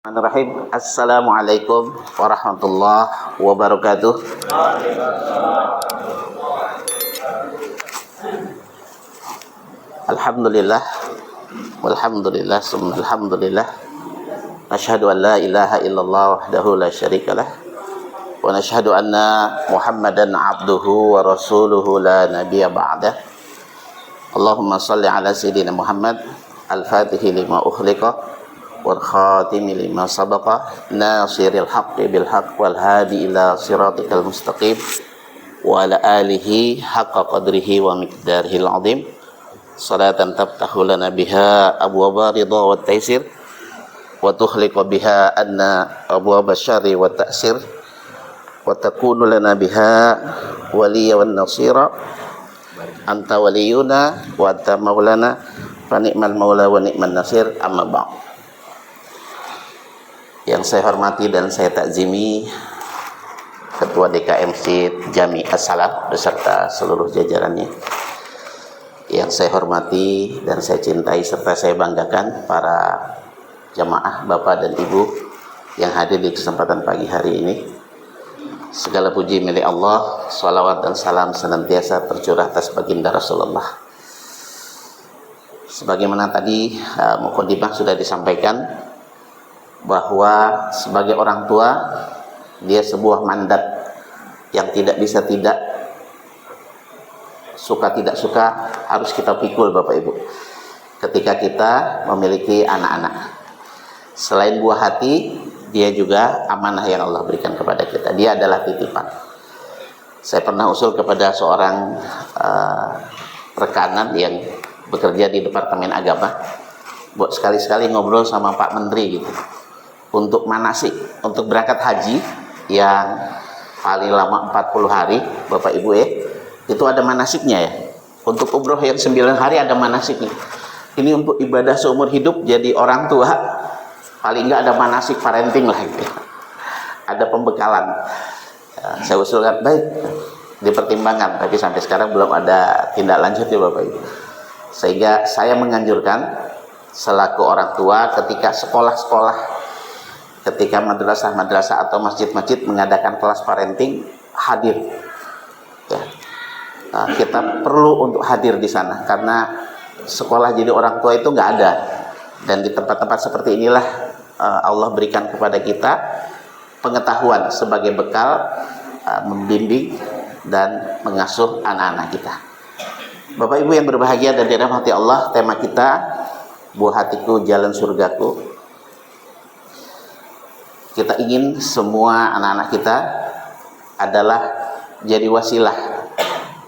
Bismillahirrahmanirrahim. Assalamualaikum warahmatullahi wabarakatuh. Alhamdulillah walhamdulillah summa alhamdulillah. Asyhadu an la ilaha illallah wahdahu la syarikalah wa nashhadu anna Muhammadan abduhu wa rasuluhu la nabiyya ba'dah. Allahumma shalli ala sayyidina Muhammad al-fatihi lima ukhliqa wal khatimi lima sabaqa nasiril haqqi bil haqq wal hadi ila siratikal mustaqim wa ala alihi haqqa qadrihi wa miqdarihil azim. Salatan tabtahu lana biha abwaaba ridha wa taysir wa tukhliqu biha anna abwaaba syarri wa ta'sir wa takunu lana biha waliya wan nasira anta waliyuna wa anta maulana fa ni'mal maula wa ni'man nasir. Amma ba'd. Yang saya hormati dan saya takzimi Ketua DKM Masjid Jami As-Salam beserta seluruh jajarannya. Yang saya hormati dan saya cintai serta saya banggakan para jamaah Bapak dan Ibu yang hadir di kesempatan pagi hari ini. Segala puji milik Allah, salawat dan salam senantiasa tercurah atas baginda Rasulullah. Sebagaimana tadi mukadimah sudah disampaikan, bahwa sebagai orang tua dia sebuah mandat yang tidak bisa tidak, suka tidak suka harus kita pikul Bapak Ibu ketika kita memiliki anak-anak. Selain buah hati, dia juga amanah yang Allah berikan kepada kita. Dia adalah titipan. Saya pernah usul kepada seorang rekanan yang bekerja di Departemen Agama, buat sekali-sekali ngobrol sama Pak Menteri gitu, untuk manasik, untuk berangkat haji yang paling lama 40 hari Bapak Ibu itu ada manasiknya ya. Untuk umroh yang 9 hari ada manasiknya. Ini untuk ibadah seumur hidup jadi orang tua, paling enggak ada manasik parenting lah gitu. Ada pembekalan. Saya usulkan, baik, dipertimbangkan, tapi sampai sekarang belum ada tindak lanjut ya Bapak Ibu. Sehingga saya menganjurkan selaku orang tua ketika sekolah-sekolah, ketika madrasah-madrasah atau masjid-masjid mengadakan kelas parenting, hadir ya. Kita perlu untuk hadir di sana karena sekolah jadi orang tua itu nggak ada, dan di tempat-tempat seperti inilah Allah berikan kepada kita pengetahuan sebagai bekal membimbing dan mengasuh anak-anak kita. Bapak Ibu yang berbahagia dan dirahmati Allah, tema kita buah hatiku jalan surgaku. Kita ingin semua anak-anak kita adalah jadi wasilah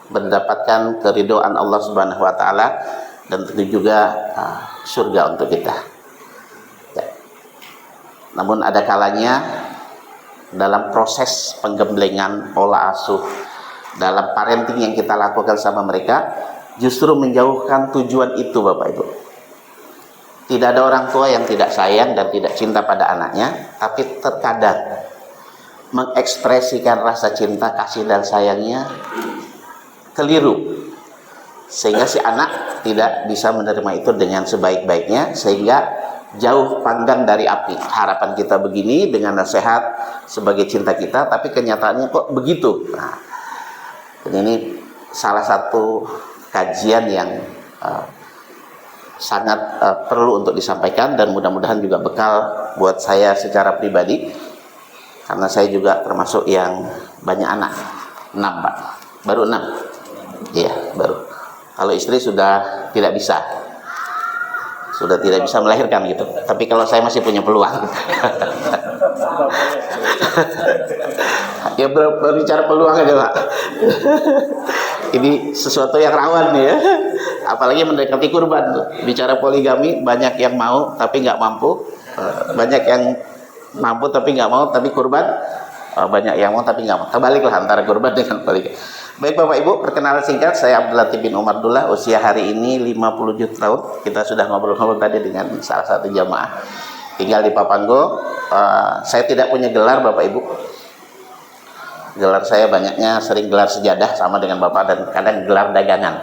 mendapatkan keridhaan Allah Subhanahu wa taala dan tentu juga surga untuk kita. Ya. Namun ada kalanya dalam proses penggemblengan pola asuh, dalam parenting yang kita lakukan sama mereka, justru menjauhkan tujuan itu Bapak Ibu. Tidak ada orang tua yang tidak sayang dan tidak cinta pada anaknya, tapi terkadang mengekspresikan rasa cinta, kasih dan sayangnya keliru, sehingga si anak tidak bisa menerima itu dengan sebaik-baiknya, sehingga jauh panggang dari api. Harapan kita begini dengan nasihat sebagai cinta kita, tapi kenyataannya kok begitu. Nah, ini salah satu kajian yang sangat perlu untuk disampaikan, dan mudah-mudahan juga bekal buat saya secara pribadi, karena saya juga termasuk yang banyak anak. 6 Pak, baru 6. Iya baru. Kalau istri sudah tidak bisa melahirkan gitu, tapi kalau saya masih punya peluang. Ya berbicara peluang aja Pak. Ini sesuatu yang rawan nih ya, apalagi mendekati kurban. Bicara poligami, banyak yang mau tapi nggak mampu, banyak yang mampu tapi nggak mau, tapi kurban banyak yang mau tapi nggak mau. Terbaliklah antara kurban dengan poligami. Baik Bapak Ibu, perkenalan singkat, saya Abdul Latif bin Umar Dullah, usia hari ini 57 tahun. Kita sudah ngobrol-ngobrol tadi dengan salah satu jamaah, tinggal di Papanggo. Saya tidak punya gelar Bapak Ibu. Gelar saya banyaknya sering gelar sejadah sama dengan Bapak, dan kadang gelar dagangan.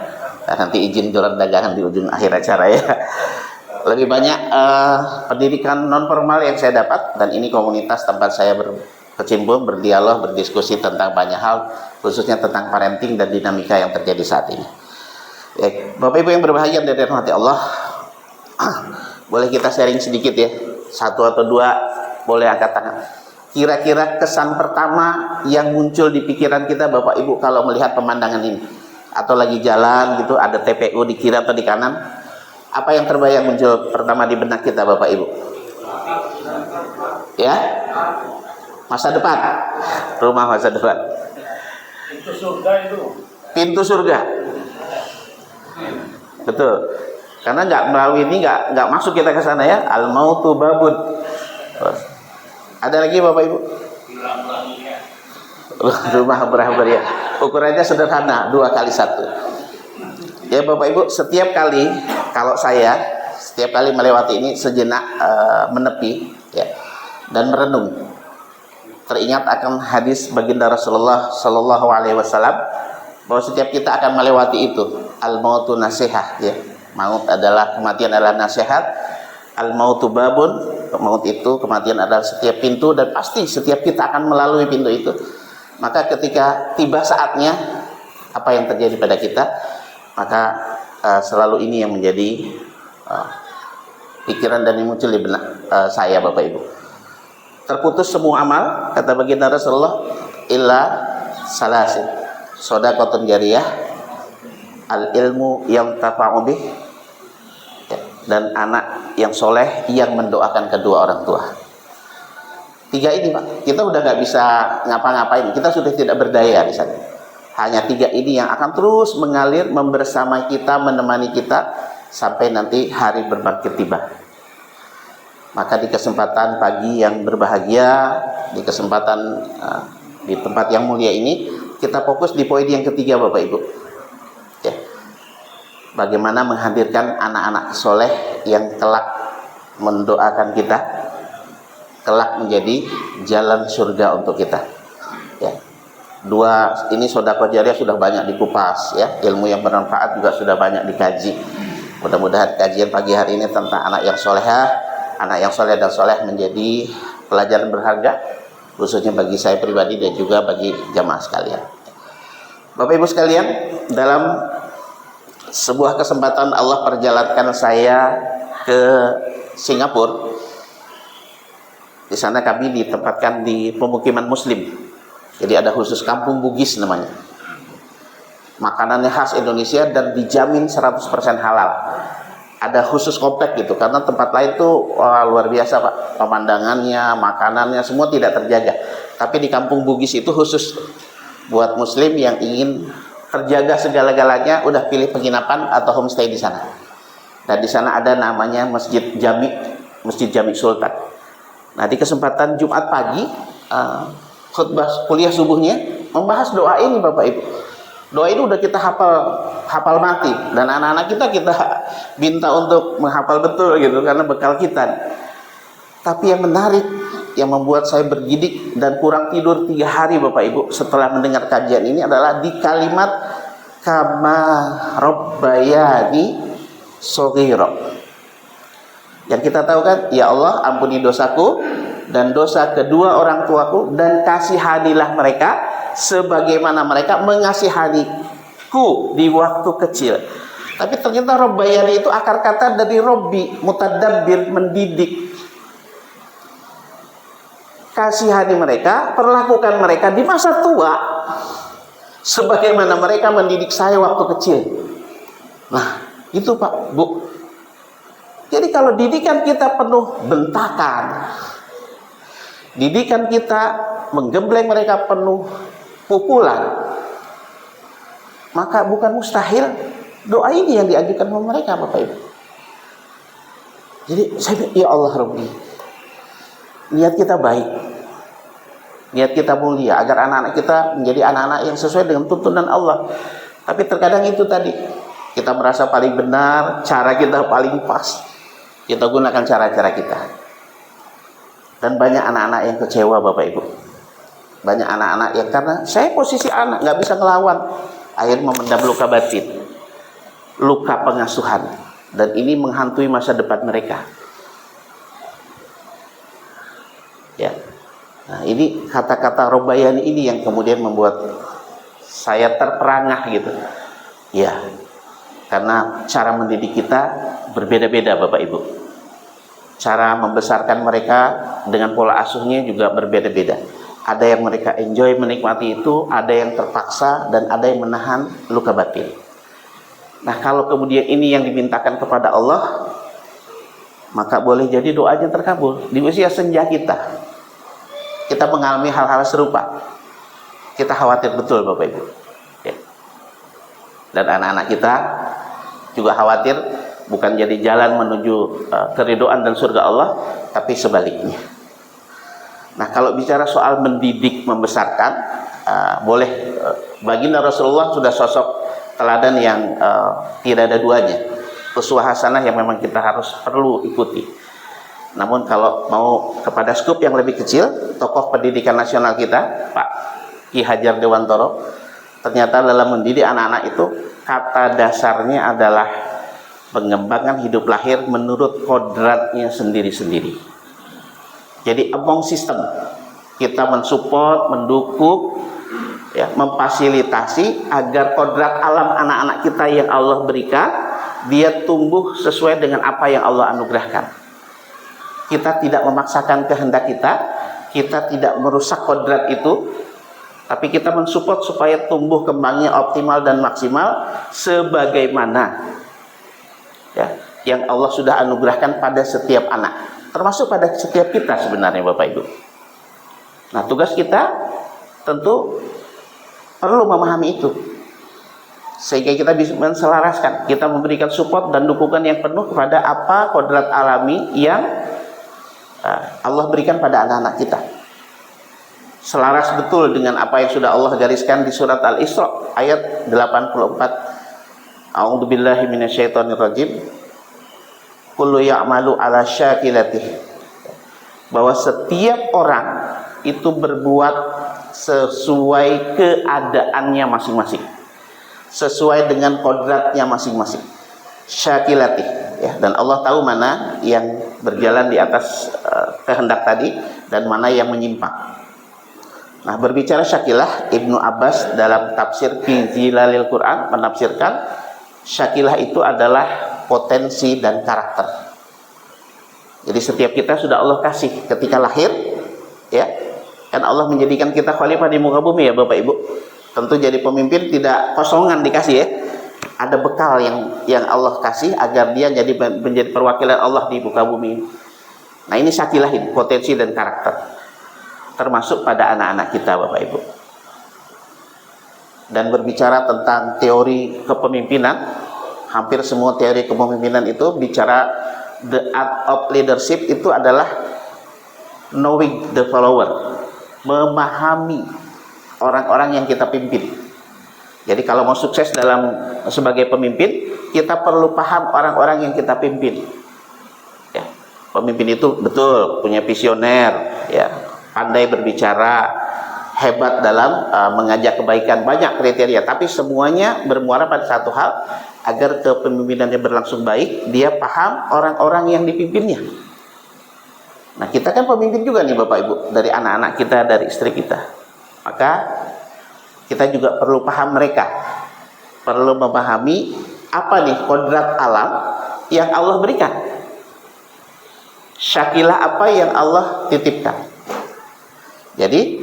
Nah, nanti izin gelar dagangan di ujung akhir acara ya. Lebih banyak pendidikan non formal yang saya dapat, dan ini komunitas tempat saya berkecimpung, berdialog, berdiskusi tentang banyak hal, khususnya tentang parenting dan dinamika yang terjadi saat ini. Bapak Ibu yang berbahagia dan dirahmati Allah, boleh kita sharing sedikit ya, satu atau dua, boleh angkat tangan. Kira-kira kesan pertama yang muncul di pikiran kita Bapak Ibu kalau melihat pemandangan ini, atau lagi jalan gitu, ada TPU di kiri atau di kanan, apa yang terbayang muncul pertama di benak kita Bapak Ibu? Ya, masa depan, rumah masa depan. Pintu surga itu. Pintu surga. Betul. Karena nggak melalui ini nggak masuk kita ke sana ya. Al mautu babun. Ada lagi Bapak Ibu? Rumah berhabria. Ukurannya sederhana, 2x1. Ya Bapak Ibu, setiap kali kalau saya setiap kali melewati ini sejenak menepi ya, dan merenung, teringat akan hadis baginda Rasulullah Shallallahu Alaihi Wasallam bahwa setiap kita akan melewati itu. Al mautu nasihat ya, maut adalah, kematian adalah nasihat. Al mautu babun, maut itu, kematian adalah setiap pintu, dan pasti setiap kita akan melalui pintu itu. Maka ketika tiba saatnya, apa yang terjadi pada kita, maka selalu ini yang menjadi pikiran dan yang muncul di benak saya Bapak Ibu. Terputus semua amal, kata baginda Rasulullah, illa salasin, shadaqatun jariyah, al ilmu yang tafa'u bih, dan anak yang soleh yang mendoakan kedua orang tua. Tiga ini Pak, kita udah nggak bisa ngapa-ngapain, kita sudah tidak berdaya di sana. Hanya tiga ini yang akan terus mengalir, membersamai kita, menemani kita sampai nanti hari berbangkit tiba. Maka di kesempatan pagi yang berbahagia, di kesempatan di tempat yang mulia ini, kita fokus di poin yang ketiga Bapak Ibu ya. Bagaimana menghadirkan anak-anak soleh yang kelak mendoakan kita, kelak menjadi jalan surga untuk kita ya. Dua ini sedekah jariah sudah banyak dikupas ya, ilmu yang bermanfaat juga sudah banyak dikaji. Mudah-mudahan kajian pagi hari ini tentang anak yang solehah, anak yang soleh dan soleh menjadi pelajaran berharga, khususnya bagi saya pribadi dan juga bagi jamaah sekalian. Bapak Ibu sekalian, dalam sebuah kesempatan Allah perjalankan saya ke Singapura. Di sana kami ditempatkan di pemukiman Muslim. Jadi ada khusus kampung Bugis namanya. Makanannya khas Indonesia dan dijamin 100% halal. Ada khusus komplek gitu, karena tempat lain tuh luar biasa Pak. Pemandangannya, makanannya semua tidak terjaga. Tapi di kampung Bugis itu khusus buat Muslim yang ingin terjaga segala-galanya, udah pilih penginapan atau homestay di sana. Dan di sana ada namanya Masjid Jami Sultan. Nah di kesempatan Jumat pagi, khutbah kuliah subuhnya membahas doa ini Bapak Ibu. Doa ini udah kita hafal mati, dan anak-anak kita minta untuk menghafal betul gitu, karena bekal kita. Tapi yang menarik, yang membuat saya bergidik dan kurang tidur 3 hari Bapak Ibu setelah mendengar kajian ini adalah di kalimat kama rabbayani shaghira. Yang kita tahu kan, ya Allah ampuni dosaku dan dosa kedua orang tuaku, dan kasihanilah mereka sebagaimana mereka mengasihaniku di waktu kecil. Tapi ternyata rabbayani itu akar kata dari robbi, mutadabbir, mendidik. Kasihani mereka, perlakukan mereka di masa tua sebagaimana mereka mendidik saya waktu kecil. Nah itu Pak Bu. Jadi kalau didikan kita penuh bentakan, didikan kita menggembleng mereka penuh pukulan, maka bukan mustahil doa ini yang diajukan oleh mereka Bapak Ibu. Jadi saya, ya Allah Rabbi, niat kita baik, niat kita mulia, agar anak-anak kita menjadi anak-anak yang sesuai dengan tuntunan Allah. Tapi terkadang itu tadi, kita merasa paling benar, cara kita paling pas, kita gunakan cara-cara kita. Dan banyak anak-anak yang kecewa Bapak Ibu. Banyak anak-anak yang karena saya posisi anak, nggak bisa ngelawan, akhirnya memendam luka batin, luka pengasuhan, dan ini menghantui masa depan mereka. Ya. Nah, ini kata-kata Robayani ini yang kemudian membuat saya terperangah gitu. Ya. Karena cara mendidik kita berbeda-beda Bapak Ibu. Cara membesarkan mereka dengan pola asuhnya juga berbeda-beda. Ada yang mereka enjoy menikmati itu, ada yang terpaksa, dan ada yang menahan luka batin. Nah, kalau kemudian ini yang dimintakan kepada Allah, maka boleh jadi doanya terkabul. Di usia senja kita mengalami hal-hal serupa. Kita khawatir betul Bapak Ibu. Ya. Dan anak-anak kita juga khawatir bukan jadi jalan menuju keridhaan dan surga Allah, tapi sebaliknya. Nah, kalau bicara soal mendidik, membesarkan, boleh baginda Rasulullah sudah sosok teladan yang tidak ada duanya, uswah hasanah yang memang kita harus perlu ikuti. Namun kalau mau kepada skup yang lebih kecil, tokoh pendidikan nasional kita, Pak Ki Hajar Dewantoro, ternyata dalam mendidik anak-anak itu kata dasarnya adalah pengembangan hidup lahir menurut kodratnya sendiri-sendiri. Jadi among sistem, kita mensupport, mendukung, ya, memfasilitasi agar kodrat alam anak-anak kita yang Allah berikan, dia tumbuh sesuai dengan apa yang Allah anugerahkan. Kita tidak memaksakan kehendak kita tidak merusak kodrat itu, tapi kita mensupport supaya tumbuh kembangnya optimal dan maksimal sebagaimana ya yang Allah sudah anugerahkan pada setiap anak, termasuk pada setiap kita sebenarnya Bapak Ibu. Nah, tugas kita tentu perlu memahami itu, sehingga kita bisa menselaraskan, kita memberikan support dan dukungan yang penuh kepada apa kodrat alami yang Allah berikan pada anak-anak kita. Selaras betul dengan apa yang sudah Allah gariskan di surat Al-Isra ayat 84. A'udzubillahi minasyaitonirrajim. Kullu ya'malu ala syakilatih. Bahwa setiap orang itu berbuat sesuai keadaannya masing-masing, sesuai dengan kodratnya masing-masing. Syakilatih, ya, dan Allah tahu mana yang berjalan di atas kehendak tadi dan mana yang menyimpang. Nah, berbicara syakilah, Ibnu Abbas dalam tafsir Fi Zilalil Quran menafsirkan syakilah itu adalah potensi dan karakter. Jadi setiap kita sudah Allah kasih ketika lahir, ya, kan Allah menjadikan kita khalifah di muka bumi ya Bapak Ibu. Tentu jadi pemimpin tidak kosongan dikasih ya. Ada bekal yang Allah kasih agar dia menjadi perwakilan Allah di muka bumi. Nah, ini syakilah, potensi dan karakter, termasuk pada anak-anak kita Bapak Ibu. Dan berbicara tentang teori kepemimpinan, hampir semua teori kepemimpinan itu bicara the art of leadership itu adalah knowing the follower, memahami orang-orang yang kita pimpin. Jadi kalau mau sukses dalam sebagai pemimpin, kita perlu paham orang-orang yang kita pimpin. Ya, pemimpin itu betul punya visioner, ya, pandai berbicara, hebat dalam mengajak kebaikan, banyak kriteria. Tapi semuanya bermuara pada satu hal, agar kepemimpinannya berlangsung baik, dia paham orang-orang yang dipimpinnya. Nah, kita kan pemimpin juga nih Bapak Ibu, dari anak-anak kita, dari istri kita. Maka kita juga perlu paham mereka, perlu memahami apa nih kodrat alam yang Allah berikan, syakilah apa yang Allah titipkan. Jadi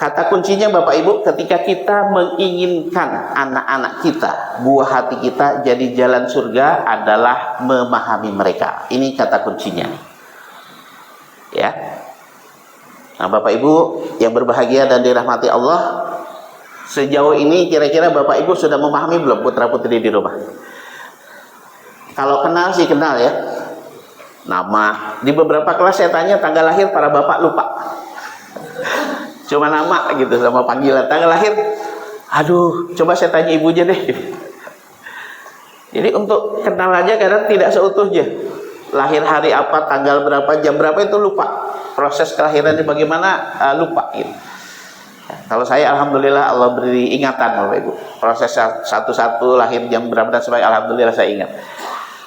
kata kuncinya Bapak Ibu, ketika kita menginginkan anak-anak kita, buah hati kita jadi jalan surga, adalah memahami mereka. Ini kata kuncinya, ya. Nah, Bapak Ibu yang berbahagia dan dirahmati Allah, sejauh ini kira-kira Bapak Ibu sudah memahami belum putra-putri di rumah? Kalau kenal sih kenal ya. Nama, di beberapa kelas saya tanya tanggal lahir, para bapak lupa. Cuma nama gitu sama panggilan. Tanggal lahir, aduh, coba saya tanya ibunya deh. Jadi untuk kenal aja kadang tidak seutuhnya. Lahir hari apa, tanggal berapa, jam berapa itu lupa. Proses kelahirannya bagaimana, lupa gitu. Ya, kalau saya alhamdulillah Allah beri ingatan Bapak Ibu. Proses satu-satu lahir jam berapa dan sebagainya, alhamdulillah saya ingat.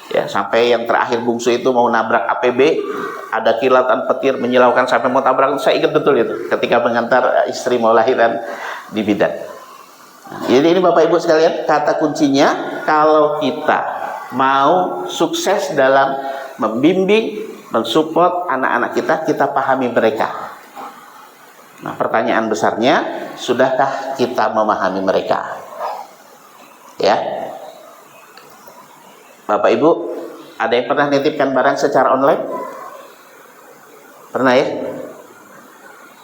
Ya, sampai yang terakhir bungsu itu mau nabrak APB, ada kilatan petir menyilaukan sampai mau tabrak. Saya ingat betul itu ketika mengantar istri mau lahiran di bidan. Jadi ini Bapak Ibu sekalian, kata kuncinya kalau kita mau sukses dalam membimbing, mensupport anak-anak kita, kita pahami mereka. Nah, pertanyaan besarnya, sudahkah kita memahami mereka? Ya. Bapak Ibu, ada yang pernah nitipkan barang secara online? Pernah ya?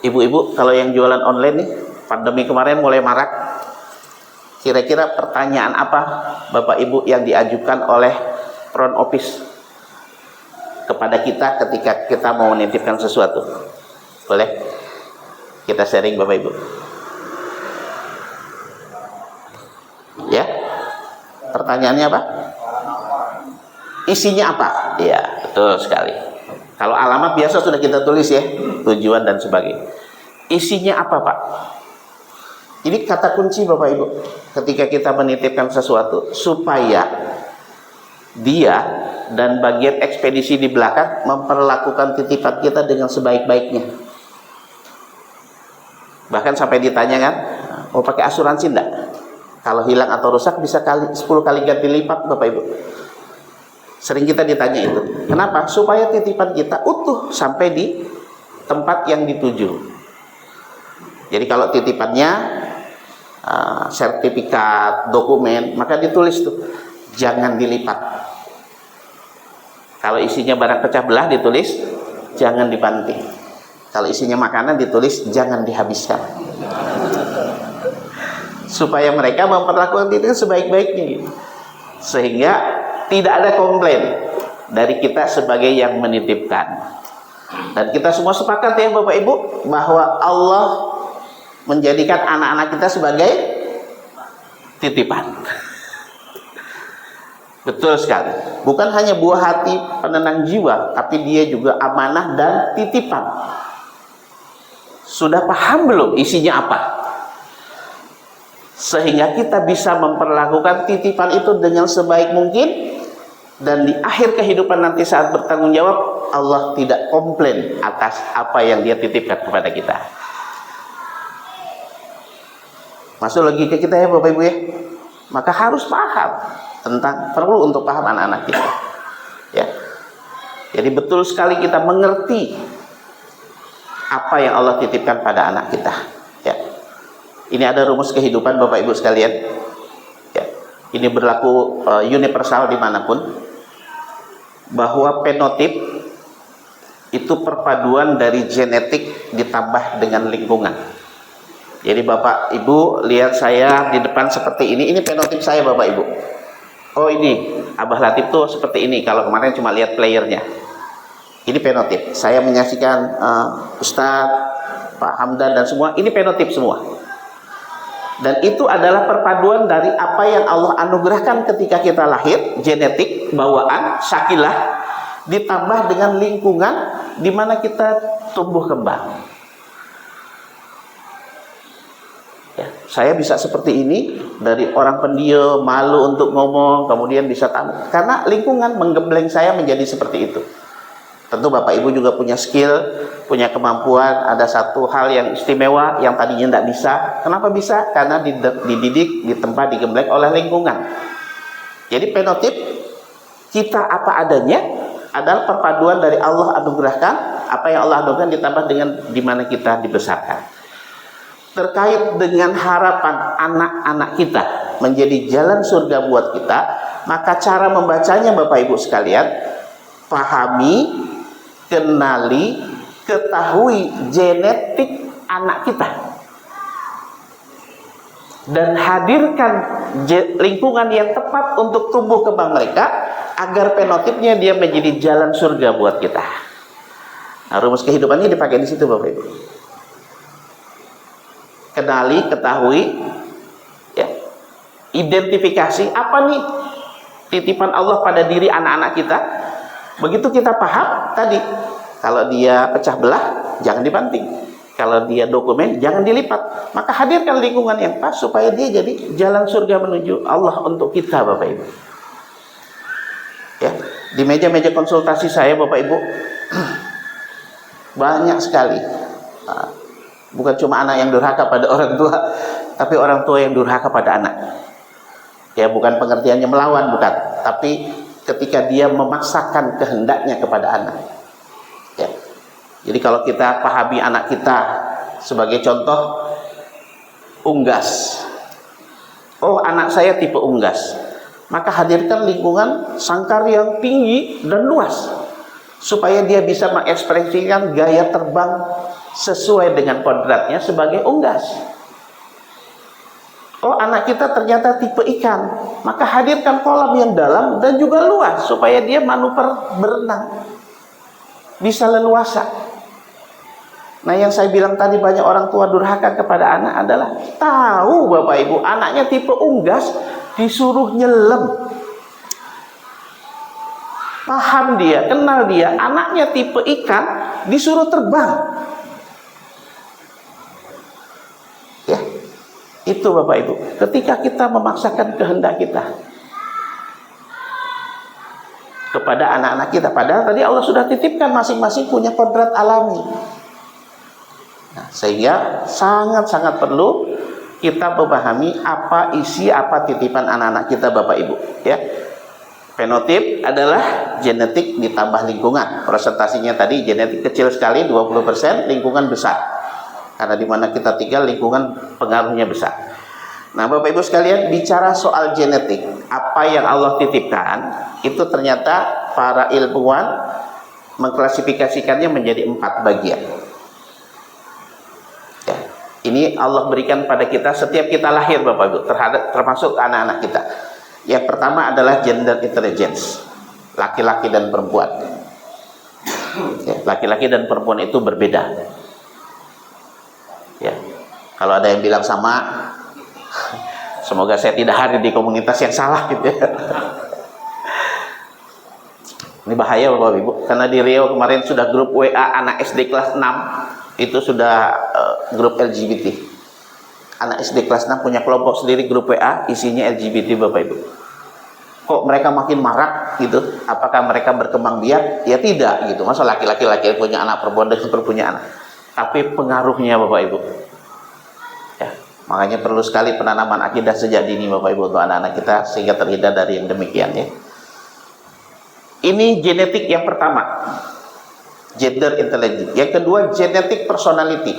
Ibu-ibu, kalau yang jualan online nih, pandemi kemarin mulai marak. Kira-kira pertanyaan apa Bapak Ibu yang diajukan oleh front office kepada kita ketika kita mau menitipkan sesuatu? Boleh? Kita sharing Bapak Ibu. Ya? Pertanyaannya apa? Isinya apa? Iya, betul sekali. Kalau alamat biasa sudah kita tulis ya, tujuan dan sebagainya. Isinya apa, Pak? Ini kata kunci Bapak Ibu. Ketika kita menitipkan sesuatu, supaya dia dan bagian ekspedisi di belakang memperlakukan titipan kita dengan sebaik-baiknya. Bahkan sampai ditanya kan, mau pakai asuransi enggak? Kalau hilang atau rusak bisa 10 kali ganti lipat Bapak Ibu. Sering kita ditanya itu. Kenapa? Supaya titipan kita utuh sampai di tempat yang dituju. Jadi kalau titipannya sertifikat, dokumen, maka ditulis tuh, jangan dilipat. Kalau isinya barang pecah belah ditulis, jangan dibanting. Kalau isinya makanan ditulis, jangan dihabiskan. Supaya mereka memperlakukan itu sebaik-baiknya. Sehingga tidak ada komplain dari kita sebagai yang menitipkan. Dan kita semua sepakat ya Bapak Ibu, bahwa Allah menjadikan anak-anak kita sebagai titipan. Betul sekali. Bukan hanya buah hati penenang jiwa, tapi dia juga amanah dan titipan. Sudah paham belum isinya apa? Sehingga kita bisa memperlakukan titipan itu dengan sebaik mungkin. Dan di akhir kehidupan nanti saat bertanggung jawab, Allah tidak komplain atas apa yang dia titipkan kepada kita. Masuk logika kita ya Bapak Ibu ya. Maka harus paham tentang, perlu untuk paham anak-anak kita. Ya. Jadi betul sekali kita mengerti apa yang Allah titipkan pada anak kita. Ya. Ini ada rumus kehidupan Bapak Ibu sekalian. Ya. Ini berlaku universal dimanapun. Bahwa fenotip itu perpaduan dari genetik ditambah dengan lingkungan. Jadi Bapak Ibu lihat saya di depan seperti ini fenotip saya Bapak Ibu. Oh ini Abah Latif tuh seperti ini. Kalau kemarin cuma lihat playernya, ini fenotip. Saya menyaksikan Ustadz, Pak Hamdan dan semua, ini fenotip semua. Dan itu adalah perpaduan dari apa yang Allah anugerahkan ketika kita lahir, genetik, bawaan, syakilah, ditambah dengan lingkungan di mana kita tumbuh kembang. Ya, saya bisa seperti ini, dari orang pendiam, malu untuk ngomong, kemudian bisa tampil. Karena lingkungan menggembleng saya menjadi seperti itu. Tentu Bapak Ibu juga punya skill, punya kemampuan, ada satu hal yang istimewa yang tadinya tidak bisa. Kenapa bisa? Karena dididik, ditempa, digembleng oleh lingkungan. Jadi fenotip kita apa adanya adalah perpaduan dari Allah anugerahkan, apa yang Allah anugerahkan ditambah dengan di mana kita dibesarkan. Terkait dengan harapan anak-anak kita menjadi jalan surga buat kita, maka cara membacanya Bapak Ibu sekalian, pahami, kenali, ketahui genetik anak kita dan hadirkan lingkungan yang tepat untuk tumbuh kembang mereka agar fenotipnya dia menjadi jalan surga buat kita. Nah, rumus kehidupannya dipakai di situ Bapak Ibu. Kenali, ketahui, ya, identifikasi apa nih titipan Allah pada diri anak-anak kita. Begitu kita paham tadi, kalau dia pecah belah jangan dibanting, kalau dia dokumen jangan dilipat, maka hadirkan lingkungan yang pas supaya dia jadi jalan surga menuju Allah untuk kita Bapak Ibu. Ya, Di meja-meja konsultasi saya Bapak Ibu banyak sekali, bukan cuma anak yang durhaka pada orang tua, tapi orang tua yang durhaka pada anak. Ya, bukan pengertiannya melawan, bukan, tapi ketika dia memaksakan kehendaknya kepada anak. Ya. Jadi kalau kita pahami anak kita sebagai contoh unggas, oh anak saya tipe unggas, maka hadirkan lingkungan sangkar yang tinggi dan luas supaya dia bisa mengekspresikan gaya terbang sesuai dengan kodratnya sebagai unggas. Oh anak kita ternyata tipe ikan, maka hadirkan kolam yang dalam dan juga luas supaya dia manuver berenang bisa leluasa. Nah yang saya bilang tadi banyak orang tua durhaka kepada anak adalah tahu Bapak Ibu anaknya tipe unggas disuruh nyelam. Paham dia, kenal dia, anaknya tipe ikan disuruh terbang. Ya, itu Bapak Ibu. Ketika kita memaksakan kehendak kita kepada anak-anak kita, padahal tadi Allah sudah titipkan masing-masing punya kodrat alami. Nah, sehingga sangat-sangat perlu kita memahami apa isi, apa titipan anak-anak kita Bapak Ibu. Ya, fenotip adalah genetik ditambah lingkungan. Presentasinya tadi genetik kecil sekali 20%, lingkungan besar. Karena di mana kita tinggal lingkungan pengaruhnya besar. Nah Bapak Ibu sekalian, bicara soal genetik, apa yang Allah titipkan itu ternyata para ilmuwan mengklasifikasikannya menjadi 4 bagian. Ya, ini Allah berikan pada kita setiap kita lahir Bapak Ibu, termasuk anak-anak kita. Yang pertama adalah gender intelligence, laki-laki dan perempuan. Ya, laki-laki dan perempuan itu berbeda. Ya, kalau ada yang bilang sama, semoga saya tidak hadir di komunitas yang salah gitu ya. Ini bahaya Bapak Ibu, karena di Riau kemarin sudah grup WA anak SD kelas 6 itu sudah grup LGBT. Anak SD kelas 6 punya kelompok sendiri grup WA isinya LGBT Bapak Ibu. Kok mereka makin marak gitu? Apakah mereka berkembang biak? Ya tidak gitu. Masa laki-laki punya anak, perempuan dan perempuan punya anak. Tapi pengaruhnya Bapak Ibu. Ya, makanya perlu sekali penanaman akidah sejak dini Bapak Ibu untuk anak-anak kita sehingga terhindar dari yang demikian ya. Ini genetik yang pertama, gender intelligence. Yang kedua, genetic personality.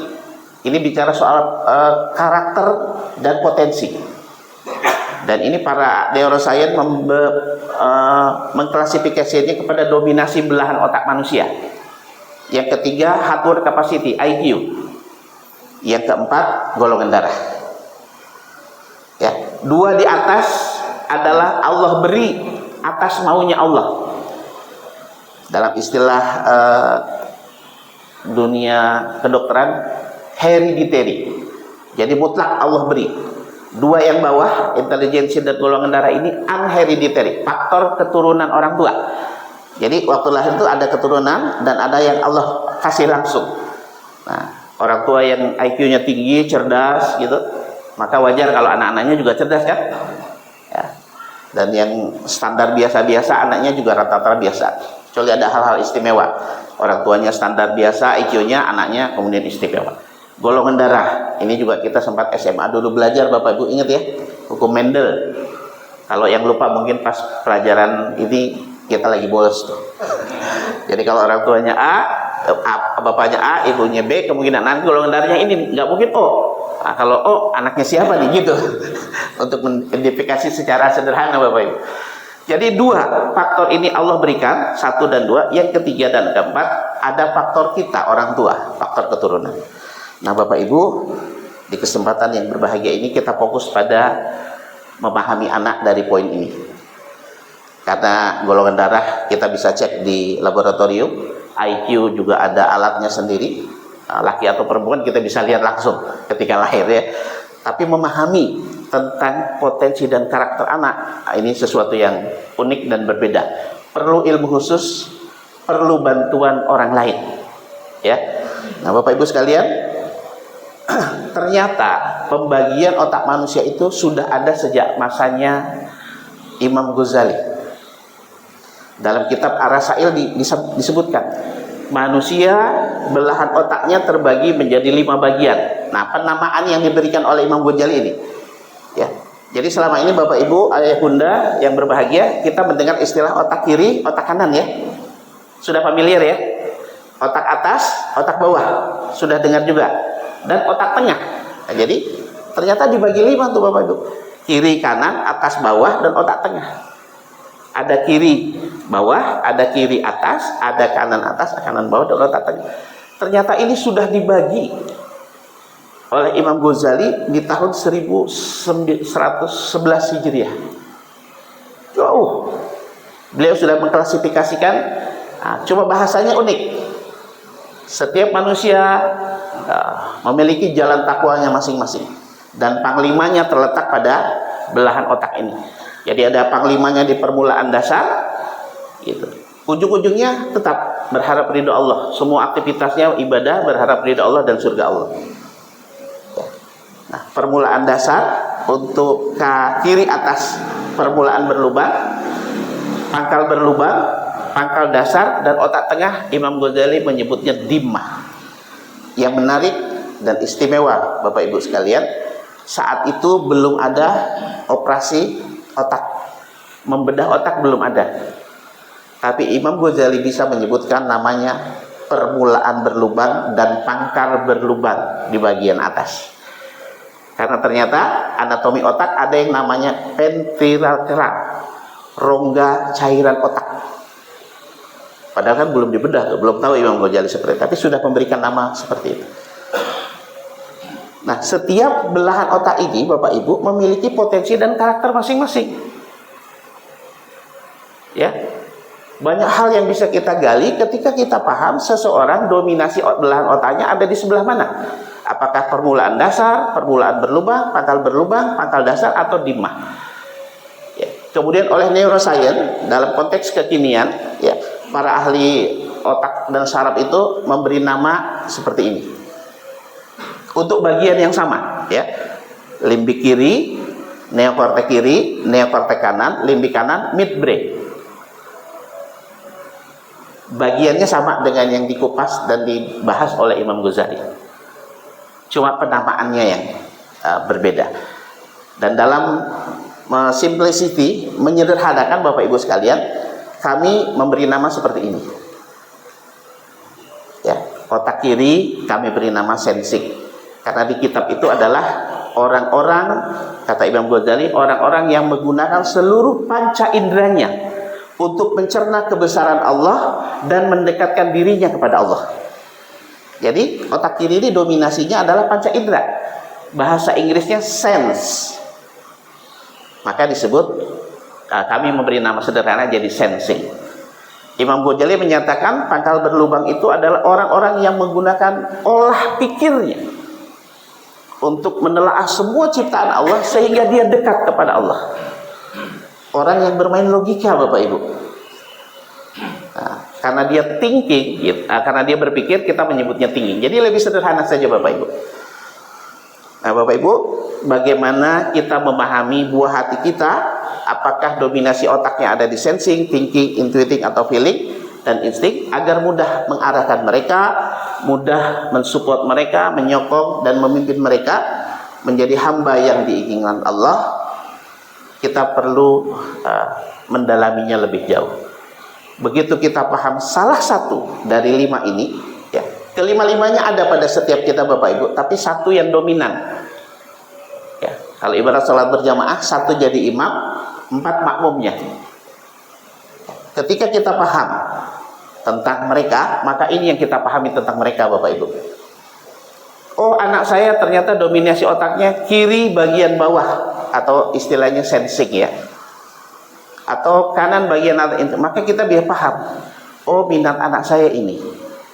Ini bicara soal karakter dan potensi. Dan ini para neuroscience mengklasifikasinya kepada dominasi belahan otak manusia. Yang ketiga, hardware capacity, IQ. Yang keempat, golongan darah. Ya, 2 di atas adalah Allah beri atas maunya Allah. Dalam istilah dunia kedokteran, hereditary. Jadi mutlak Allah beri. 2 yang bawah, intelijensi dan golongan darah ini unhereditary, faktor keturunan orang tua. Jadi waktu lahir itu ada keturunan dan ada yang Allah kasih langsung. Nah, orang tua yang IQ-nya tinggi, cerdas gitu, maka wajar kalau anak-anaknya juga cerdas kan? Ya. Dan yang standar biasa-biasa, anaknya juga rata-rata biasa. Kecuali ada hal-hal istimewa. Orang tuanya standar biasa, IQ-nya, anaknya kemudian istimewa. Golongan darah, ini juga kita sempat SMA dulu belajar Bapak Ibu, ingat ya, hukum Mendel. Kalau yang lupa mungkin pas pelajaran ini kita lagi bolos tuh. Jadi kalau orang tuanya A, bapaknya A, ibunya B, kemungkinan nanti golongan darahnya ini nggak mungkin O. Nah, kalau O, anaknya siapa nih gitu. Untuk mengidentifikasi secara sederhana Bapak Ibu. Jadi 2 faktor ini Allah berikan, 1 dan 2. Yang ketiga dan keempat ada faktor kita orang tua, faktor keturunan. Nah Bapak Ibu, di kesempatan yang berbahagia ini kita fokus pada memahami anak dari poin ini. Karena golongan darah kita bisa cek di laboratorium, IQ juga ada alatnya sendiri. Laki atau perempuan kita bisa lihat langsung ketika lahir ya. Tapi memahami tentang potensi dan karakter anak, ini sesuatu yang unik dan berbeda. Perlu ilmu khusus, perlu bantuan orang lain. Ya. Nah Bapak Ibu sekalian, ternyata pembagian otak manusia itu sudah ada sejak masanya Imam Ghazali. Dalam kitab Ar-Rasail disebutkan manusia belahan otaknya terbagi menjadi 5 bagian. Nah, penamaan yang diberikan oleh Imam Ghazali ini, ya. Jadi selama ini Bapak Ibu, ayah bunda yang berbahagia, kita mendengar istilah otak kiri, otak kanan ya. Sudah familiar ya? Otak atas, otak bawah. Sudah dengar juga. Dan otak tengah. Nah, jadi ternyata dibagi 5 tuh Bapak Ibu. Kiri, kanan, atas, bawah, dan otak tengah. Ada kiri bawah, ada kiri atas, ada kanan atas, kanan bawah, dan otak tengah. Ternyata ini sudah dibagi oleh Imam Ghazali di tahun 1111 Hijriah. Jauh. Beliau sudah mengklasifikasikan. Nah, coba bahasanya unik. Setiap manusia memiliki jalan takwanya masing-masing, dan panglimanya terletak pada belahan otak ini. Jadi ada panglimanya di permulaan dasar, gitu. Ujung-ujungnya tetap berharap ridho Allah. Semua aktivitasnya ibadah, berharap ridho Allah dan surga Allah. Nah, permulaan dasar untuk kiri atas permulaan berlubang, pangkal berlubang, pangkal dasar, dan otak tengah Imam Ghazali menyebutnya dimmah. Yang menarik dan istimewa Bapak Ibu sekalian, saat itu belum ada operasi otak, membedah otak belum ada. Tapi Imam Ghazali bisa menyebutkan namanya permulaan berlubang dan pangkal berlubang di bagian atas. Karena ternyata anatomi otak ada yang namanya ventricular, rongga cairan otak. Padahal kan belum dibedah tuh, belum tahu Imam Ghazali seperti itu, tapi sudah memberikan nama seperti itu. Nah, setiap belahan otak ini Bapak Ibu memiliki potensi dan karakter masing-masing. Ya. Banyak hal yang bisa kita gali ketika kita paham seseorang dominasi belahan otaknya ada di sebelah mana. Apakah permulaan dasar, permulaan berlubang, pangkal dasar, atau dimmah. Ya. Kemudian oleh neuroscience dalam konteks kekinian, ya, para ahli otak dan saraf itu memberi nama seperti ini. Untuk bagian yang sama, ya. Limbik kiri, neokortek kiri, neokortek kanan, limbik kanan, midbrain. Bagiannya sama dengan yang dikupas dan dibahas oleh Imam Ghazali. Cuma penamaannya yang berbeda. Dan dalam simplicity, menyederhanakan Bapak Ibu sekalian, kami memberi nama seperti ini. Ya, otak kiri kami beri nama sensing. Karena di kitab itu adalah orang-orang, kata Imam Ghazali, orang-orang yang menggunakan seluruh panca inderanya untuk mencerna kebesaran Allah dan mendekatkan dirinya kepada Allah. Jadi otak kiri ini dominasinya adalah panca indera. Bahasa Inggrisnya sense. Maka disebut, kami memberi nama sederhana jadi sensing. Imam Ghazali menyatakan pangkal berlubang itu adalah orang-orang yang menggunakan olah pikirnya untuk menelaah semua ciptaan Allah sehingga dia dekat kepada Allah. Orang yang bermain logika Bapak Ibu. Nah, karena dia thinking, karena dia berpikir, kita menyebutnya thinking. Jadi lebih sederhana saja Bapak Ibu. Nah Bapak Ibu, bagaimana kita memahami buah hati kita? Apakah dominasi otaknya ada di sensing, thinking, intuiting, atau feeling, dan insting, agar mudah mengarahkan mereka, mudah mensupport mereka, menyokong dan memimpin mereka menjadi hamba yang diinginkan Allah. Kita perlu mendalaminya lebih jauh. Begitu kita paham salah satu dari 5 ini, ya, kelima-limanya ada pada setiap kita Bapak Ibu, tapi satu yang dominan. Ya, kalau ibarat sholat berjamaah, 1 jadi imam, 4 makmumnya. Ketika kita paham tentang mereka, maka ini yang kita pahami tentang mereka Bapak Ibu. Oh, anak saya ternyata dominasi otaknya kiri bagian bawah, atau istilahnya sensing ya, atau kanan bagian atas, maka kita biar paham. Oh, minat anak saya ini,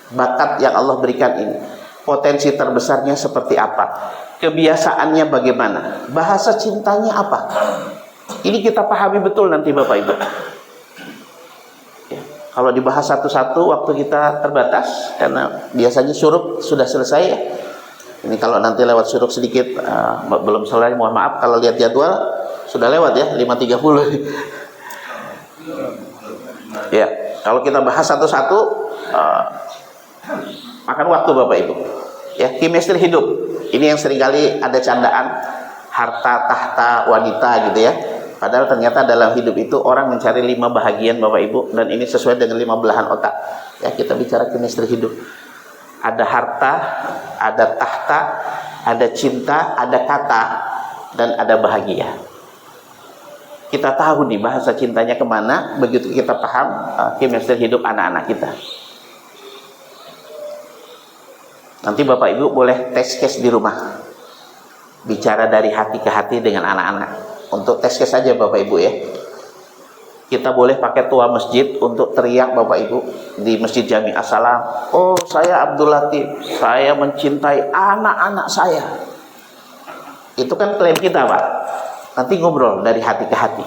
bakat yang Allah berikan ini, potensi terbesarnya seperti apa, kebiasaannya bagaimana, bahasa cintanya apa. Ini kita pahami betul nanti Bapak Ibu. Ya, kalau dibahas satu-satu waktu kita terbatas, karena biasanya syuruk sudah selesai ya. Ini kalau nanti lewat syuruk sedikit belum selesai, mohon maaf. Kalau lihat jadwal sudah lewat ya, 5.30. Ya, kalau kita bahas satu-satu makan waktu Bapak Ibu. Ya, chemistry hidup. Ini yang seringkali ada candaan harta tahta wanita gitu ya. Padahal ternyata dalam hidup itu orang mencari 5 bahagian Bapak Ibu, dan ini sesuai dengan 5 belahan otak. Ya, kita bicara chemistry hidup. Ada harta, ada tahta, ada cinta, ada kata, dan ada bahagia. Kita tahu nih bahasa cintanya kemana, begitu kita paham chemistry hidup anak-anak kita. Nanti Bapak Ibu boleh test case di rumah, bicara dari hati ke hati dengan anak-anak. Untuk test case saja Bapak Ibu ya. Kita boleh pakai tua masjid untuk teriak Bapak Ibu di Masjid Jami As-Salam. Oh, saya Abdul Latif, saya mencintai anak-anak saya. Itu kan klaim kita Pak. Nanti ngobrol dari hati ke hati.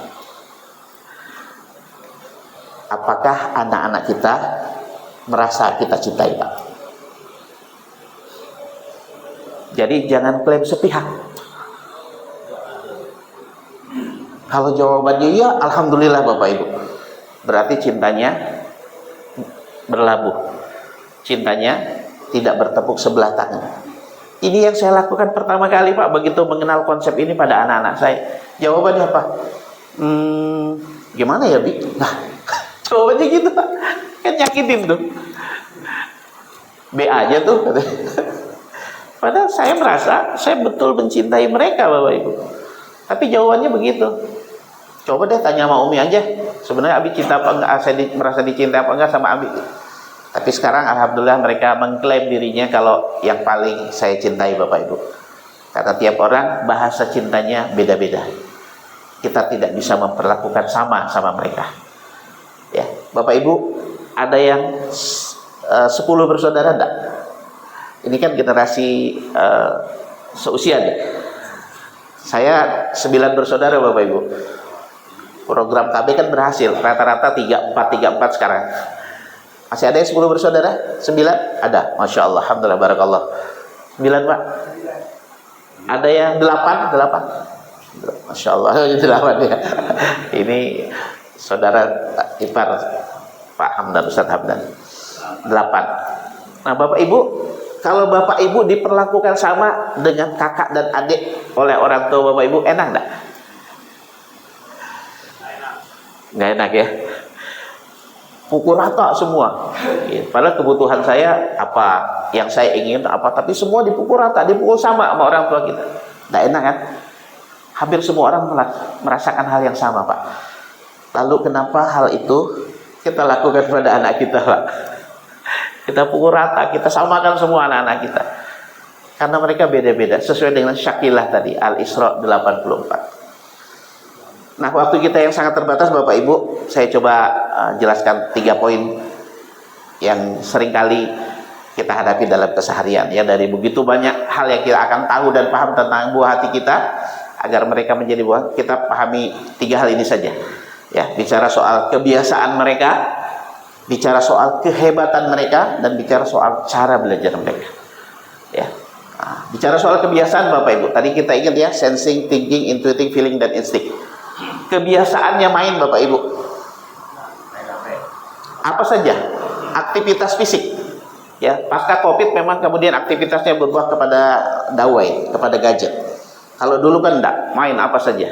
Apakah anak-anak kita merasa kita cintai Pak? Jadi jangan klaim sepihak. Kalau jawabannya iya, alhamdulillah Bapak Ibu. Berarti cintanya berlabuh. Cintanya tidak bertepuk sebelah tangan. Ini yang saya lakukan pertama kali Pak, begitu mengenal konsep ini pada anak-anak saya. Jawabannya apa? Gimana ya Bi? Nah, jawabannya gitu Pak. Kan nyakitin tuh. B aja tuh. Padahal saya merasa saya betul mencintai mereka Bapak Ibu. Tapi jawabannya begitu. Coba deh tanya sama Umi aja. Sebenarnya Abi cinta apa enggak? Saya merasa dicintai apa enggak sama Abi? Tapi sekarang alhamdulillah mereka mengklaim dirinya kalau yang paling saya cintai Bapak Ibu. Karena tiap orang bahasa cintanya beda-beda. Kita tidak bisa memperlakukan sama mereka. Ya, Bapak Ibu, ada yang 10 bersaudara enggak? Ini kan generasi seusia deh. Saya 9 bersaudara Bapak Ibu. Program KB kan berhasil, rata-rata 34 sekarang. Masih ada yang 10 bersaudara? 9? Ada, Masya Allah, alhamdulillah, barakallah. 9 Pak? Ada yang 8? Masya Allah, 8 ya. Ini saudara ipar Pak Hamdan, Ustaz Hamdan. 8. Nah Bapak Ibu, kalau Bapak Ibu diperlakukan sama dengan kakak dan adik oleh orang tua Bapak Ibu, enak enggak? Nggak enak ya. Pukul rata semua. Padahal kebutuhan saya apa, yang saya ingin apa, tapi semua dipukul rata, dipukul sama orang tua kita. Nggak enak kan? Hampir semua orang merasakan hal yang sama Pak. Lalu kenapa hal itu kita lakukan pada anak kita Pak? Kita pukul rata, kita samakan semua anak-anak kita. Karena mereka beda-beda, sesuai dengan Syakilah tadi, Al-Isra 84. Nah, waktu kita yang sangat terbatas Bapak Ibu, saya coba jelaskan 3 poin yang seringkali kita hadapi dalam keseharian ya, dari begitu banyak hal yang kita akan tahu dan paham tentang buah hati kita, agar mereka menjadi buah, kita pahami 3 hal ini saja ya. Bicara soal kebiasaan mereka, bicara soal kehebatan mereka, dan bicara soal cara belajar mereka ya. Nah, bicara soal kebiasaan Bapak Ibu, tadi kita ingat ya, sensing, thinking, intuiting, feeling, dan instinct. Kebiasaannya main Bapak Ibu. Apa saja? Aktivitas fisik. Ya, pasca Covid memang kemudian aktivitasnya berubah kepada dawai, kepada gadget. Kalau dulu kan enggak, main apa saja.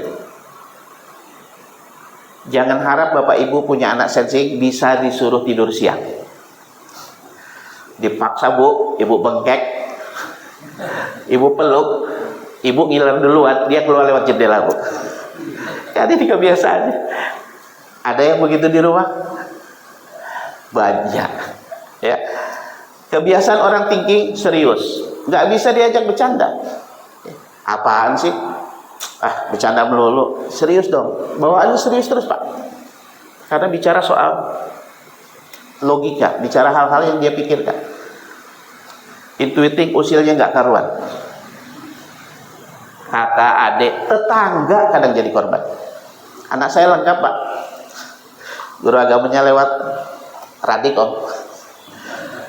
Jangan harap Bapak Ibu punya anak sensing bisa disuruh tidur siang. Dipaksa Bu, Ibu bengkek, Ibu peluk, Ibu ngiler duluan, dia keluar lewat jendela Bu. Jadi kebiasaannya. Ada yang begitu di rumah? Banyak ya. Kebiasaan orang thinking serius, nggak bisa diajak bercanda. Apaan sih? Bercanda melulu. Serius dong, bawaannya serius terus Pak. Karena bicara soal logika, bicara hal-hal yang dia pikirkan. Intuiting usilnya nggak karuan. Kakak, adik, tetangga kadang jadi korban. Anak saya lengkap Pak, guru agamanya lewat Radiko.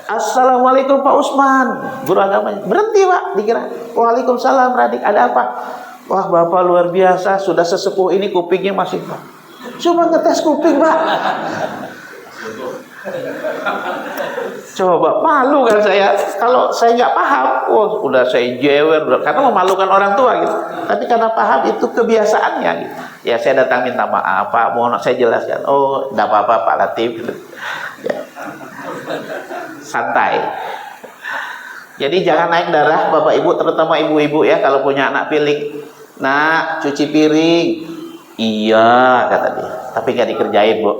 Assalamualaikum Pak Usman, guru agamanya. Berhenti Pak, dikira Waalaikumsalam Radik, ada apa? Wah Bapak luar biasa, sudah sesepuh ini kupingnya masih Pak. Cuma ngetes kuping Pak. Coba, malu kan saya. Kalau saya nggak paham, udah saya jewer, karena memalukan orang tua gitu. Tapi karena paham itu kebiasaannya gitu. Ya saya datang minta maaf, Pak, mohon saya jelaskan. Oh, enggak apa-apa Pak Latif. Ya. Santai. Jadi jangan naik darah Bapak Ibu, terutama ibu-ibu ya, kalau punya anak pilik. Nak, cuci piring. Iya, kata dia. Tapi nggak dikerjain, Bu.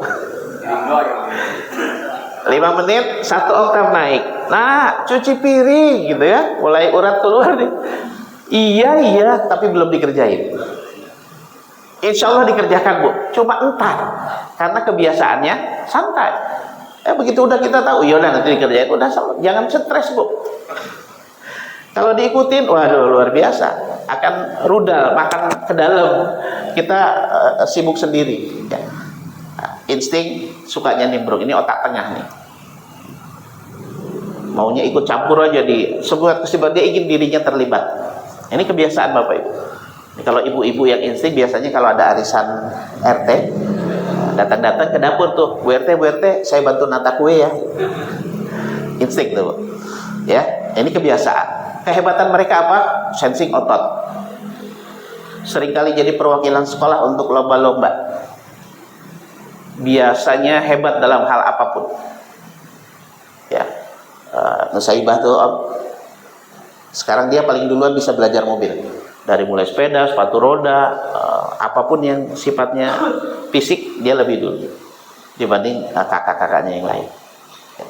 5 menit 1 oktav naik. Nah, cuci piring gitu ya. Mulai urat keluar nih. Iya, tapi belum dikerjain. Insya Allah dikerjakan, Bu. Coba entar. Karena kebiasaannya santai. Begitu udah kita tahu, yaudah nanti dikerjain. Udah, jangan stres, Bu. Kalau diikutin, waduh luar biasa. Akan rudal, makan ke dalam. Kita sibuk sendiri. Ya. Insting sukanya nimbrung, ini otak tengah nih, maunya ikut campur aja di sebuah kesibukan, dia ingin dirinya terlibat. Ini kebiasaan Bapak Ibu. Ini kalau ibu-ibu yang insting biasanya kalau ada arisan RT datang-datang ke dapur tuh, Bu RT, saya bantu nata kue ya. Insting tuh, ya. Ini kebiasaan. Kehebatan mereka apa? Sensing otot. Seringkali jadi perwakilan sekolah untuk lomba-lomba. Biasanya hebat dalam hal apapun. Ya, Nusaibah tuh Om. Sekarang dia paling duluan bisa belajar mobil. Dari mulai sepeda, sepatu roda, apapun yang sifatnya fisik dia lebih dulu dibanding kakak-kakaknya yang lain. Ya.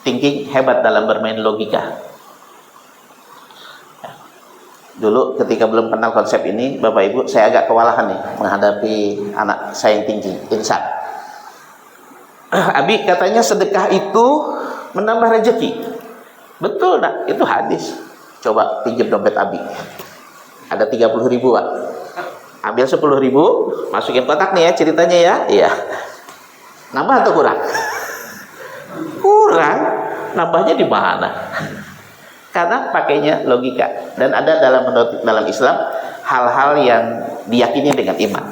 Thinking hebat dalam bermain logika. Ya. Dulu ketika belum kenal konsep ini, Bapak Ibu, saya agak kewalahan nih menghadapi anak saya yang tinggi, Insan. Abi katanya sedekah itu menambah rezeki. Betul nak, itu hadis. Coba pinjam dompet Abi. Ada 30.000 Pak. Ambil 10.000, masukin kotak nih ya ceritanya ya. Iya. Nambah atau kurang? Kurang. Nambahnya di mana? Karena pakainya logika. Dan ada dalam Islam hal-hal yang diyakini dengan iman.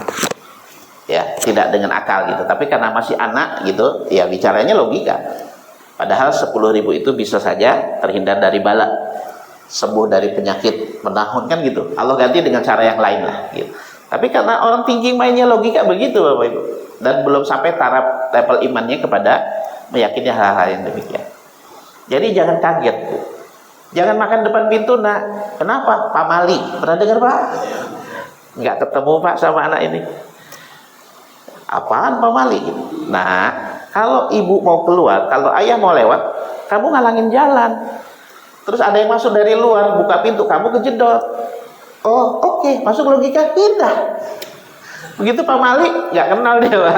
Ya, tidak dengan akal gitu. Tapi karena masih anak gitu, ya bicaranya logika. Padahal 10.000 itu bisa saja terhindar dari bala, sembuh dari penyakit, menahun kan gitu. Allah ganti dengan cara yang lain lah gitu. Tapi karena orang tinggi mainnya logika begitu Bapak Ibu, dan belum sampai taraf level imannya kepada meyakini hal-hal yang demikian. Jadi jangan kaget, Bu. Jangan makan depan pintu nak. Kenapa? Pak Mali, pernah dengar Pak? Nggak ketemu Pak sama anak ini. Apaan Pak Mali? Nah, kalau ibu mau keluar, kalau ayah mau lewat, kamu ngalangin jalan. Terus ada yang masuk dari luar, buka pintu, kamu kejedot. Oh, oke, masuk logika, pindah. Begitu Pak Mali, nggak kenal dia Pak.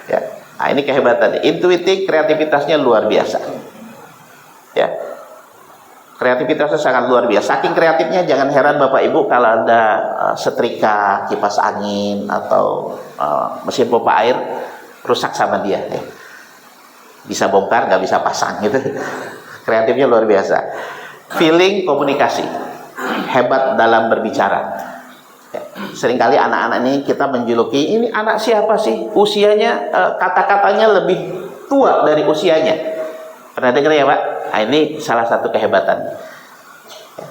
Ya. Nah, ini kehebatannya. Intuitif, kreativitasnya luar biasa. Ya. Kreativitasnya sangat luar biasa. Saking kreatifnya, jangan heran Bapak Ibu kalau ada setrika, kipas angin atau mesin pompa air rusak sama dia. Ya. Bisa bongkar, nggak bisa pasang gitu. Kreatifnya luar biasa. Feeling, komunikasi, hebat dalam berbicara. Ya. Seringkali anak-anak ini kita menjuluki, ini anak siapa sih? Usianya kata-katanya lebih tua dari usianya. Pernah dengar ya Pak? Nah, ini salah satu kehebatan. Ya.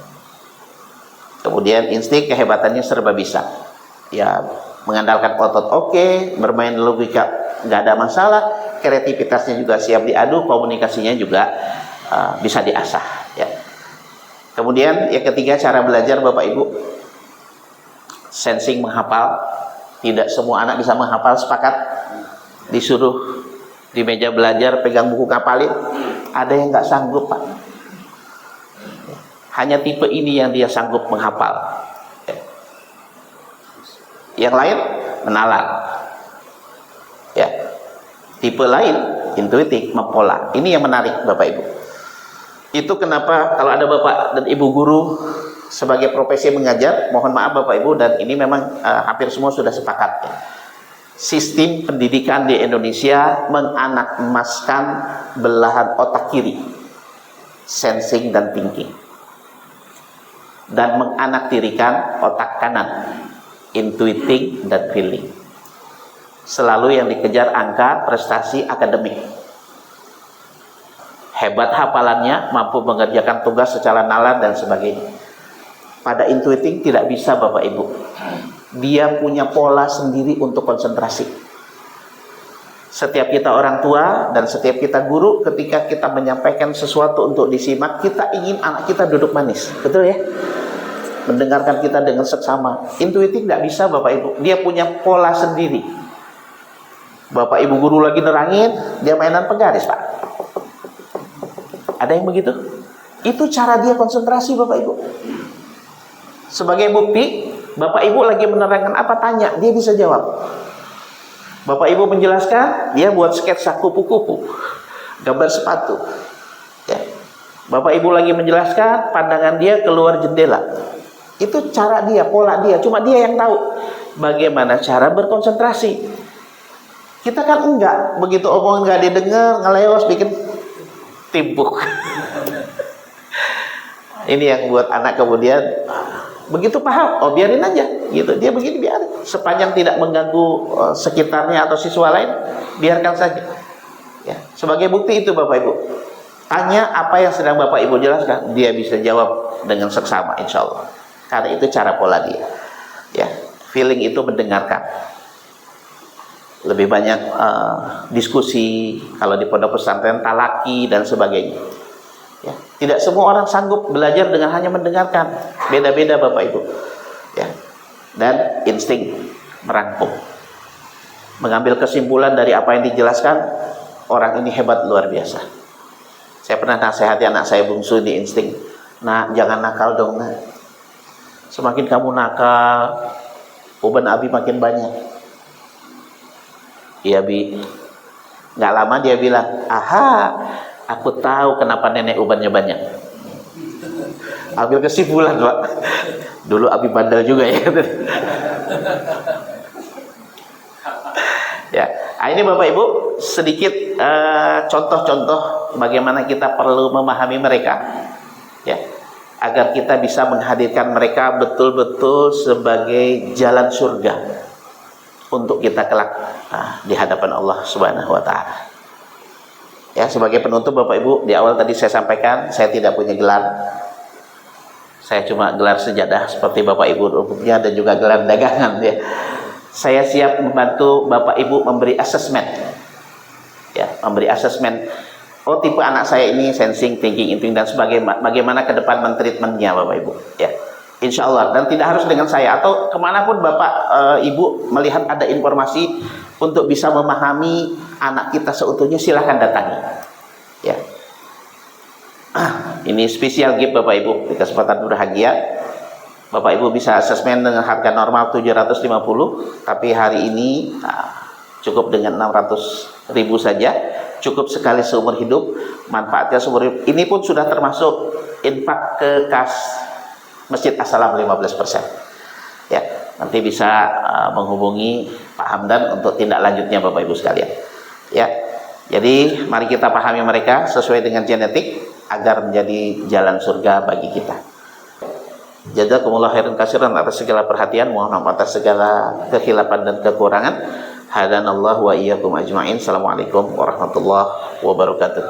Kemudian insting, kehebatannya serba bisa. Ya, mengandalkan otot oke, bermain logika nggak ada masalah, kreativitasnya juga siap diadu, komunikasinya juga bisa diasah. Ya. Kemudian yang ketiga, cara belajar Bapak Ibu, sensing, menghafal. Tidak semua anak bisa menghafal, sepakat. Disuruh di meja belajar pegang buku ngapalin, ada yang nggak sanggup Pak. Hanya tipe ini yang dia sanggup menghafal. Yang lain menalar. Ya. Tipe lain intuitif, mempola. Ini yang menarik Bapak Ibu. Itu kenapa kalau ada Bapak dan Ibu guru sebagai profesi mengajar, mohon maaf Bapak Ibu, dan ini memang hampir semua sudah sepakat ya. Sistem pendidikan di Indonesia menganak-emaskan belahan otak kiri, sensing dan thinking, dan menganaktirikan otak kanan, intuiting dan feeling. Selalu yang dikejar angka, prestasi, akademik. hebat hafalannya, mampu mengerjakan tugas secara nalar dan sebagainya. Pada intuiting tidak bisa Bapak Ibu. Dia punya pola sendiri untuk konsentrasi. Setiap kita orang tua dan setiap kita guru, ketika kita menyampaikan sesuatu untuk disimak, kita ingin anak kita duduk manis, betul ya? Mendengarkan kita dengan seksama. Intuitif tidak bisa Bapak Ibu. Dia punya pola sendiri. Bapak Ibu guru lagi nerangin, dia mainan penggaris Pak. Ada yang begitu? Itu cara dia konsentrasi Bapak Ibu. Sebagai bukti, Bapak Ibu lagi menerangkan apa, tanya, dia bisa jawab. Bapak Ibu menjelaskan, dia buat sketsa kupu-kupu, gambar sepatu. Ya. Bapak Ibu lagi menjelaskan, pandangan dia keluar jendela. Itu cara dia, pola dia. Cuma dia yang tahu bagaimana cara berkonsentrasi. Kita kan enggak, begitu omongan enggak didengar, ngelewas, bikin timpuk. Ini yang buat anak kemudian begitu paham, oh biarin aja, gitu. Dia begini biarin, sepanjang tidak mengganggu sekitarnya atau siswa lain, biarkan saja. Ya, sebagai bukti itu Bapak Ibu, tanya apa yang sedang Bapak Ibu jelaskan, dia bisa jawab dengan seksama, insya Allah. Karena itu cara pola dia. Ya, feeling itu mendengarkan. Lebih banyak diskusi, kalau di pondok pesantren talaki dan sebagainya. Ya, tidak semua orang sanggup belajar dengan hanya mendengarkan. Beda-beda Bapak Ibu. Ya. Dan insting merangkum. Mengambil kesimpulan dari apa yang dijelaskan, orang ini hebat luar biasa. Saya pernah nasihati anak saya bungsu di insting. Nah, jangan nakal dong, nah. Semakin kamu nakal, beban Abi makin banyak. Iya, Bi. Nggak lama dia bilang, aha, aku tahu kenapa nenek ubannya banyak. Ambil kesimpulan Pak. Dulu Abi bandel juga ya. Ya, ini Bapak Ibu sedikit contoh-contoh bagaimana kita perlu memahami mereka, ya, agar kita bisa menghadirkan mereka betul-betul sebagai jalan surga untuk kita kelak di hadapan Allah Subhanahu Wa Taala. Ya, sebagai penutup Bapak Ibu, di awal tadi saya sampaikan, saya tidak punya gelar. Saya cuma gelar sejadah seperti Bapak Ibu umumnya dan juga gelar dagangan ya. Saya siap membantu Bapak Ibu memberi asesmen. Ya, memberi asesmen. Oh, tipe anak saya ini sensing, thinking, intuiting dan sebagainya. Bagaimana ke depan mentreatmentnya Bapak Ibu? Ya, insya Allah. Dan tidak harus dengan saya atau kemanapun Bapak Ibu melihat ada informasi untuk bisa memahami anak kita seutuhnya, silahkan datangi. Ya. Ini spesial gift Bapak Ibu di kesempatan berbahagia. Bapak Ibu bisa asesmen dengan harga normal 750, tapi hari ini cukup dengan 600.000 saja. Cukup sekali seumur hidup, manfaatnya seumur hidup. Ini pun sudah termasuk infak ke kas Masjid As-Salam 15%. Ya, nanti bisa menghubungi Pak Hamdan untuk tindak lanjutnya Bapak Ibu sekalian. Ya. Jadi mari kita pahami mereka sesuai dengan genetik agar menjadi jalan surga bagi kita. Jazakumullah khairan katsiran atas segala perhatian, mohon maaf atas segala kekhilafan dan kekurangan. Hadanallahu wa iyyakum ajma'in. Assalamualaikum warahmatullahi wabarakatuh.